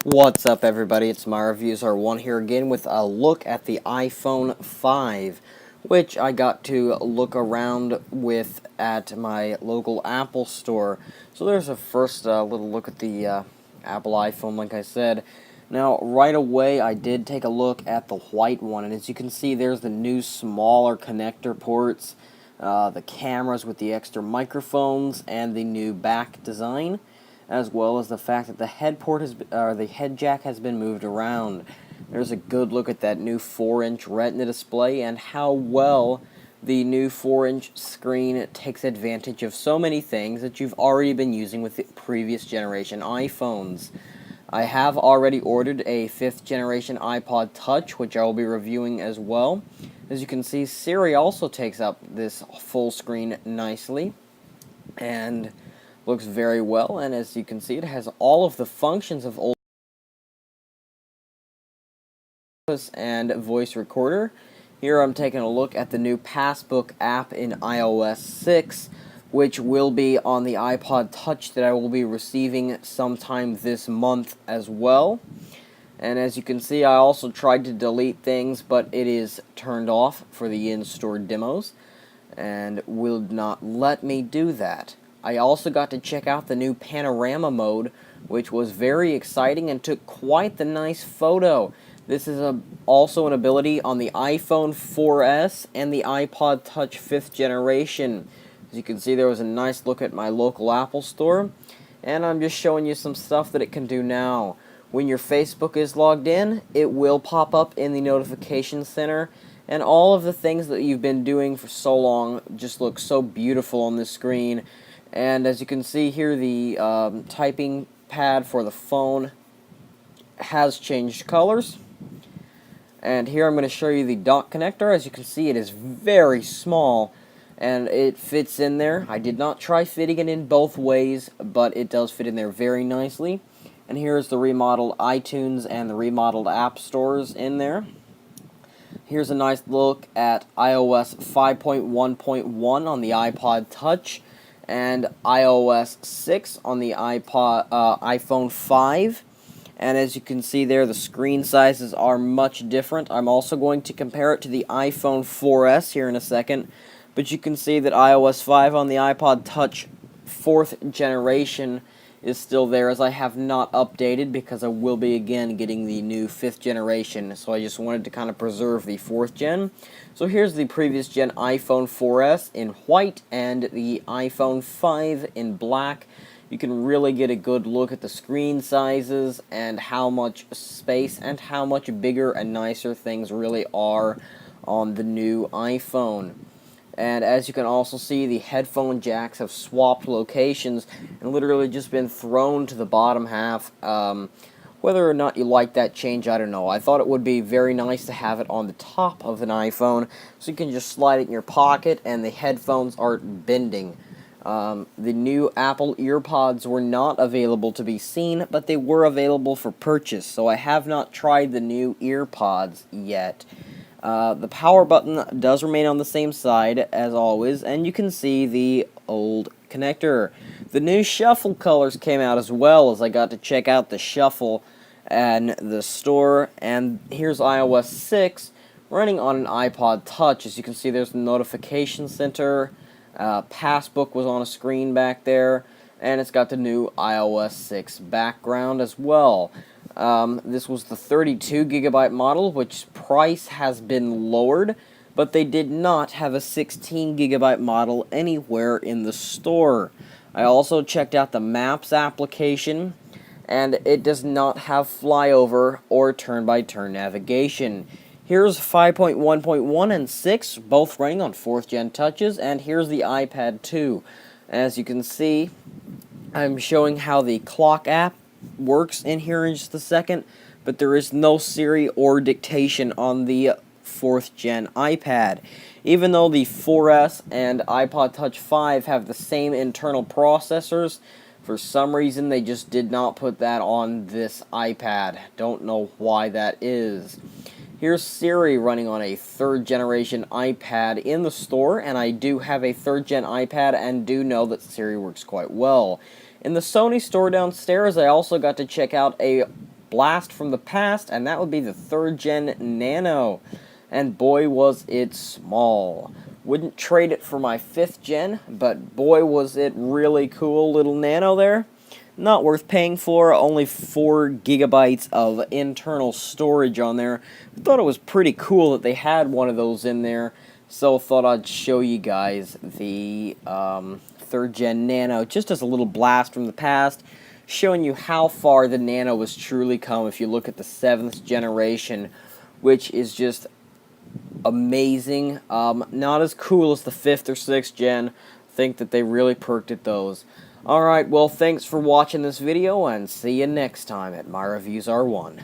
What's up, everybody? It's my Reviews R1 here again with a look at the iPhone 5, which I got to look around with at my local Apple store. So there's a first little look at the Apple iPhone, like I said. Now, right away, I did take a look at the white one, and as you can see, there's the new smaller connector ports, the cameras with the extra microphones, and the new back design, as well as the fact that the the head jack has been moved around. There's a good look at that new 4-inch Retina display and how well the new 4-inch screen takes advantage of so many things that you've already been using with the previous generation iPhones. I have already ordered a 5th generation iPod Touch, which I will be reviewing as well. As you can see, Siri also takes up this full screen nicely and looks very well, and as you can see, it has all of the functions of old and voice recorder. Here I'm taking a look at the new Passbook app in iOS 6, which will be on the iPod Touch that I will be receiving sometime this month as well. And as you can see, I also tried to delete things, but it is turned off for the in-store demos and will not let me do that. I also got to check out the new panorama mode, which was very exciting and took quite the nice photo. This is also an ability on the iPhone 4S and the iPod Touch 5th generation. As you can see, there was a nice look at my local Apple store, and I'm just showing you some stuff that it can do now. When your Facebook is logged in, it will pop up in the notification center, and all of the things that you've been doing for so long just look so beautiful on the screen. And as you can see here, the typing pad for the phone has changed colors. And here I'm going to show you the dock connector. As you can see, it is very small and it fits in there. I did not try fitting it in both ways, but it does fit in there very nicely. And here's the remodeled iTunes and the remodeled app stores in there. Here's a nice look at iOS 5.1.1 on the iPod Touch and iOS 6 on the iPhone 5. And as you can see there, the screen sizes are much different. I'm also going to compare it to the iPhone 4S here in a second. But you can see that iOS 5 on the iPod Touch 4th generation is still there, as I have not updated because I will be again getting the new 5th generation. So I just wanted to kind of preserve the 4th gen. So here's the previous gen iPhone 4S in white and the iPhone 5 in black. You can really get a good look at the screen sizes and how much space and how much bigger and nicer things really are on the new iPhone. And as you can also see, the headphone jacks have swapped locations and literally just been thrown to the bottom half. Whether or not you like that change, I don't know. I thought it would be very nice to have it on the top of an iPhone, so you can just slide it in your pocket and the headphones aren't bending. The new Apple EarPods were not available to be seen, but they were available for purchase, so I have not tried the new EarPods yet. The power button does remain on the same side as always, and you can see the old connector. The new shuffle colors came out as well, as I got to check out the shuffle and the store. And here's iOS 6 running on an iPod Touch. As you can see, there's the notification center. Passbook was on a screen back there, and it's got the new iOS 6 background as well. This was the 32GB model, which price has been lowered, but they did not have a 16GB model anywhere in the store. I also checked out the Maps application, and it does not have flyover or turn-by-turn navigation. Here's 5.1.1 and 6, both running on 4th gen touches, and here's the iPad 2. As you can see, I'm showing how the clock app works in here in just a second, but there is no Siri or dictation on the 4th gen iPad. Even though the 4S and iPod Touch 5 have the same internal processors, for some reason they just did not put that on this iPad. Don't know why that is. Here's Siri running on a 3rd generation iPad in the store, and I do have a 3rd gen iPad and do know that Siri works quite well. In the Sony store downstairs, I also got to check out a blast from the past, and that would be the 3rd Gen Nano. And boy was it small. Wouldn't trade it for my 5th Gen, but boy was it really cool little Nano there. Not worth paying for, only 4 gigabytes of internal storage on there. I thought it was pretty cool that they had one of those in there, so thought I'd show you guys the 3rd Gen Nano, just as a little blast from the past, showing you how far the Nano has truly come if you look at the 7th generation, which is just amazing. Not as cool as the 5th or 6th Gen. Think that they really perked at those. Alright, well, thanks for watching this video, and see you next time at My Reviews R1.